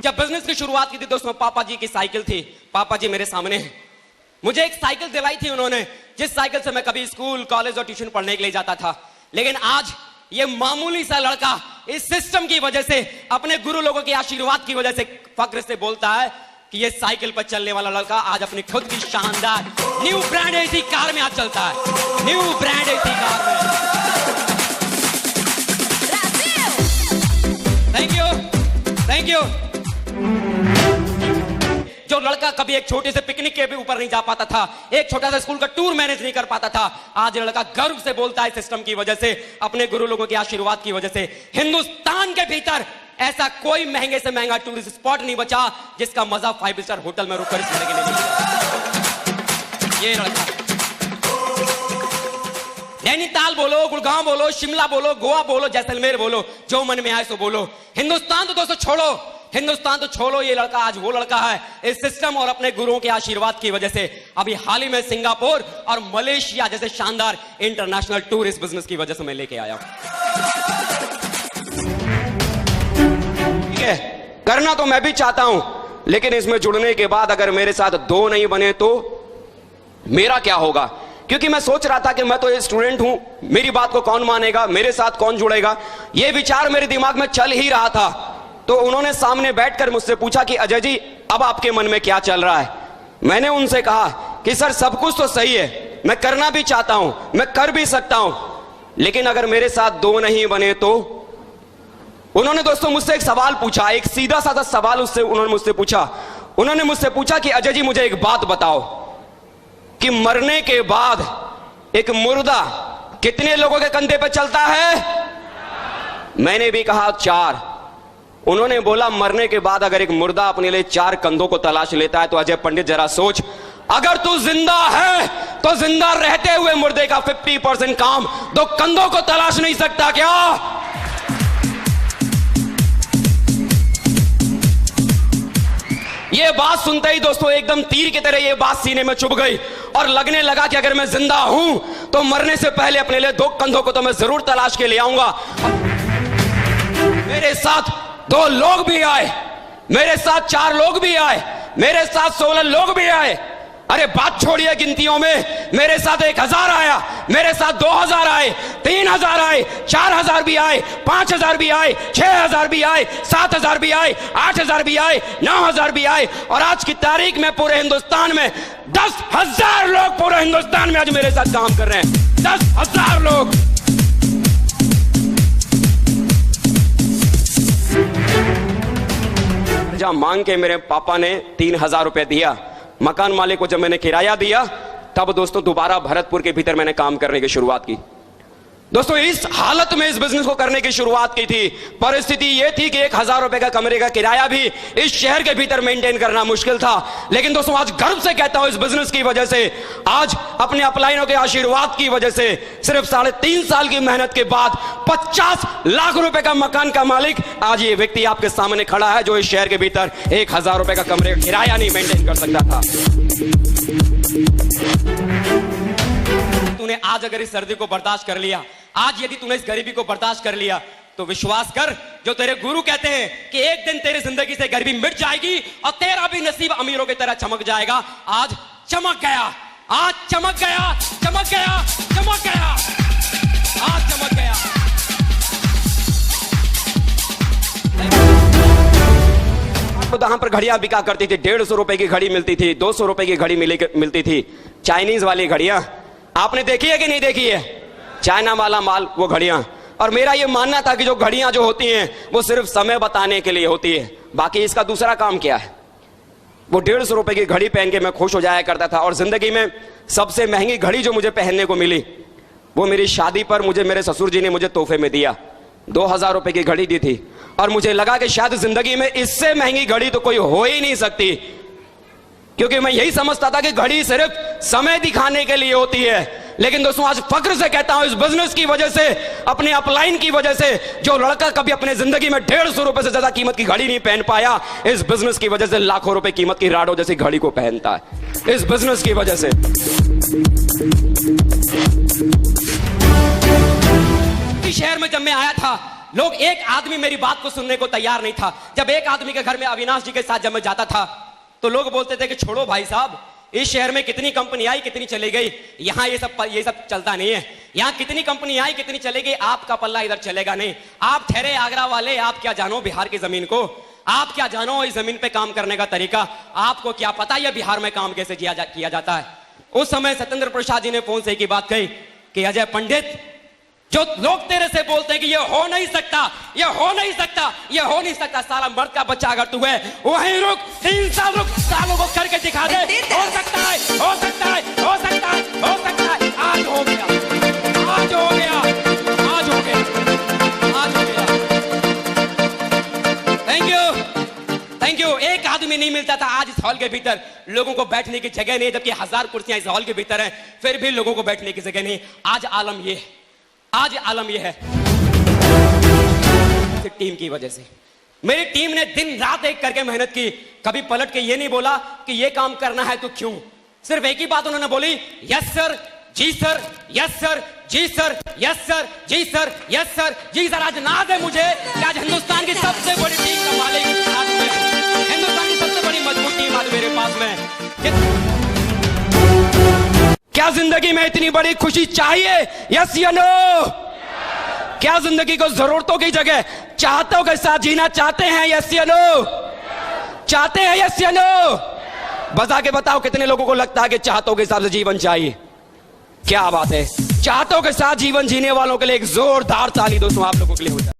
जब बिजनेस की शुरुआत की थी दोस्तों, पापा जी की साइकिल थी, पापा जी मेरे सामने हैं। मुझे एक साइकिल दिलाई थी उन्होंने, जिस साइकिल से मैं कभी स्कूल, कॉलेज और ट्यूशन पढ़ने के लिए जाता था। लेकिन आज ये मामूली सा लड़का इस सिस्टम की वजह से, अपने गुरु लोगों के आशीर्वाद की वजह से फक्र से बोलता है कि ये साइकिल पर चलने वाला लड़का आज अपनी खुद की शानदार न्यू ब्रांड एसी कार में आज चलता है। न्यू ब्रांड एसी कार में। Thank you, thank you. जो लड़का कभी एक छोटे से पिकनिक के भी ऊपर नहीं जा पाता था, एक छोटा सा स्कूल का टूर मैनेज नहीं कर पाता था, आज ये लड़का गर्व से बोलता है सिस्टम की वजह से, अपने गुरु लोगों के आशीर्वाद की वजह से। हिंदुस्तान के भीतर ऐसा कोई महंगे से महंगा टूरिस्ट स्पॉट नहीं बचा जिसका मजा 5 स्टार होटल में रुककर इस लड़के ने लिया। ये लड़का नैनीताल बोलो, गुड़गांव बोलो, शिमला बोलो, गोवा बोलो, जैसलमेर बोलो, जो मन में आए सो बोलो। हिंदुस्तान तो दोस्तों छोड़ो, हिंदुस्तान तो छोड़ो, ये लड़का आज वो लड़का है इस सिस्टम और अपने गुरुओं के आशीर्वाद की वजह से। अभी हाल ही में सिंगापुर और मलेशिया जैसे शानदार इंटरनेशनल टूरिस्ट बिजनेस की वजह से मैं लेके आया हूं। ठीक है, करना तो मैं भी चाहता हूं, लेकिन इसमें जुड़ने के बाद अगर मेरे साथ 2 नहीं बने तो मेरा क्या होगा? क्योंकि मैं सोच रहा था कि मैं तो एक स्टूडेंट हूं, मेरी बात को कौन मानेगा, मेरे साथ कौन जुड़ेगा, यह विचार मेरे दिमाग में चल ही रहा था। तो उन्होंने सामने बैठकर मुझसे पूछा कि अजय जी, अब आपके मन में क्या चल रहा है? मैंने उनसे कहा कि सर सब कुछ तो सही है, मैं करना भी चाहता हूं, मैं कर भी सकता हूं, लेकिन अगर मेरे साथ 2 नहीं बने तो? उन्होंने दोस्तों मुझसे एक सवाल पूछा, एक सीधा साधा सवाल उन्होंने मुझसे पूछा। उन्होंने मुझसे पूछा कि अजय जी मुझे एक बात बताओ कि मरने के बाद एक मुर्दा कितने लोगों के कंधे पर चलता है? मैंने भी कहा 4। उन्होंने बोला मरने के बाद अगर एक मुर्दा अपने लिए 4 कंधों को तलाश लेता है तो अजय पंडित जरा सोच, अगर तू जिंदा है तो जिंदा रहते हुए मुर्दे का 50% काम 2 कंधों को तलाश नहीं सकता क्या? ये बात सुनते ही दोस्तों एकदम तीर की तरह ये बात सीने में चुभ गई और लगने लगा कि अगर मैं जिंदा हूं तो मरने से पहले अपने लिए 2 कंधों को तो मैं जरूर तलाश के ले आऊंगा। मेरे साथ 2 लोग भी आए, मेरे साथ 4 लोग भी आए, मेरे साथ 16 लोग भी आए। अरे बात छोड़िए गिनतियों में, मेरे साथ 1000 आया, मेरे साथ 2000 आए, 3000 आए, 4000 भी आए, 5000 भी आए, 6000 भी आए, 7000 भी आए, 8000 भी आए, 9000 भी आए, और आज की तारीख में पूरे हिंदुस्तान में 10,000 लोग पूरे हिंदुस्तान में आज मेरे साथ काम कर रहे हैं। 10,000 लोग। जब मांग के मेरे पापा ने 3000 रुपए दिया, मकान मालिक को जब मैंने किराया दिया, तब दोस्तों दोबारा भरतपुर के भीतर मैंने काम करने की शुरुआत की। दोस्तों इस हालत में इस बिजनेस को करने की शुरुआत की थी। परिस्थिति यह थी कि 1000 रुपए का कमरे का किराया भी इस शहर के भीतर मेंटेन करना मुश्किल था। लेकिन दोस्तों आज गर्व से कहता हूं, इस बिजनेस की वजह से, आज अपने अपलाइनों के आशीर्वाद की वजह से, सिर्फ 3.5 साल की मेहनत के बाद 50 लाख रुपए का मकान का मालिक आज ये व्यक्ति आपके सामने खड़ा है, जो इस शहर के भीतर 1000 रुपए का कमरे का किराया नहीं मेंटेन कर सकता था। तूने आज अगर इस सर्दी को बर्दाश्त कर लिया, आज यदि तूने इस गरीबी को बर्दाश्त कर लिया, तो विश्वास कर, जो तेरे गुरु कहते हैं कि एक दिन तेरी जिंदगी से गरीबी मिट जाएगी और तेरा भी नसीब अमीरों की तरह चमक जाएगा। आज चमक गया, आज चमक गया, चमक गया, चमक गया, आज चमक गया। वहां पर घड़ियां बिका करती थी, 150 रुपए की घड़ी मिलती थी, 200 रुपए की घड़ी मिलती थी, चाइनीज वाली घड़ियां। आपने देखी है कि नहीं देखी है? चाइना वाला माल, वो घड़ियां। और मेरा ये मानना था कि जो घड़ियां जो होती हैं वो सिर्फ समय बताने के लिए होती है, बाकी इसका दूसरा काम क्या है? वो 150 रुपए की घड़ी पहन के मैं खुश हो जाया करता था। और जिंदगी में सबसे महंगी घड़ी जो मुझे पहनने को मिली, वो मेरी शादी पर मुझे मेरे ससुर जी ने मुझे तोहफे में दिया। 2000 रुपए की घड़ी दी थी और मुझे लगा कि शायद जिंदगी में इससे महंगी घड़ी तो कोई हो ही नहीं सकती, क्योंकि मैं यही समझता था कि घड़ी सिर्फ समय दिखाने के लिए होती है। लेकिन दोस्तों आज फक्र से कहता हूं, इस बिजनेस की वजह से, अपने अपलाइन की वजह से, जो लड़का कभी अपने जिंदगी में 150 रुपए से ज्यादा कीमत की घड़ी नहीं पहन पाया, इस बिजनेस की वजह से लाखों रुपए कीमत की राडो जैसी घड़ी को पहनता है, इस बिजनेस की वजह से। शहर में जब मैं आया था लोग, एक आदमी मेरी बात को सुनने को तैयार नहीं था। जब एक आदमी के घर में अविनाश जी के साथ जब मैं जाता था तो लोग बोलते थे कि छोड़ो भाई साहब, इस शहर में कितनी कंपनी आई कितनी चली गई, यहाँ ये सब चलता नहीं है। यहाँ कितनी कंपनी आई कितनी चली गई, आपका पल्ला इधर चलेगा नहीं। आप ठहरे आगरा वाले, आप क्या जानो बिहार की जमीन को, आप क्या जानो इस जमीन पे काम करने का तरीका, आपको क्या पता ये बिहार में काम कैसे किया जाता है। उस समय सत्येंद्र प्रसाद जी ने फोन से एक ही बात कही कि अजय पंडित, जो लोग तेरे से बोलते हैं कि ये हो नहीं सकता, ये हो नहीं सकता, ये हो नहीं सकता, साला मर्द का बच्चा अगर तू है वहीं रुक, 3 साल रुक, सालों को करके दिखा दे। हो सकता है, हो सकता है, हो सकता है, हो सकता है। आज हो गया, आज हो गया, आज हो गया, आज हो गया। Thank you, thank you. एक आदमी नहीं मिलता था आज इस हॉल के भीतर, लोगों को बैठने की जगह नहीं, जबकि 1000 कुर्सियां इस हॉल के भीतर हैं, फिर भी लोगों को बैठने की जगह नहीं। आज आलम ये है, आज आलम यह है टीम की वजह से। मेरी टीम ने दिन रात एक करके मेहनत की, कभी पलट के ये नहीं बोला कि ये काम करना है तो क्यों। सिर्फ एक ही बात उन्होंने बोली, यस सर, जी सर, यस सर, जी सर, यस सर, जी सर, यस सर, जी सर। आज नाज है मुझे कि आज हिंदुस्तान की सबसे बड़ी टीम का मालिक आज मैं, हिंदुस्तान की सबसे बड़ी मजबूत टीम आज मेरे पास में। क्या जिंदगी में इतनी बड़ी खुशी चाहिए? यस या नो? क्या जिंदगी को जरूरतों की जगह चाहतों के साथ जीना चाहते हैं? यस या नो? चाहते हैं? यस या नो? बता के बताओ कितने लोगों को लगता है कि चाहतों के हिसाब से जीवन चाहिए? क्या बात है, चाहतों के साथ जीवन जीने वालों के लिए एक जोरदार ताली दोस्तों आप लोगों के लिए होता है।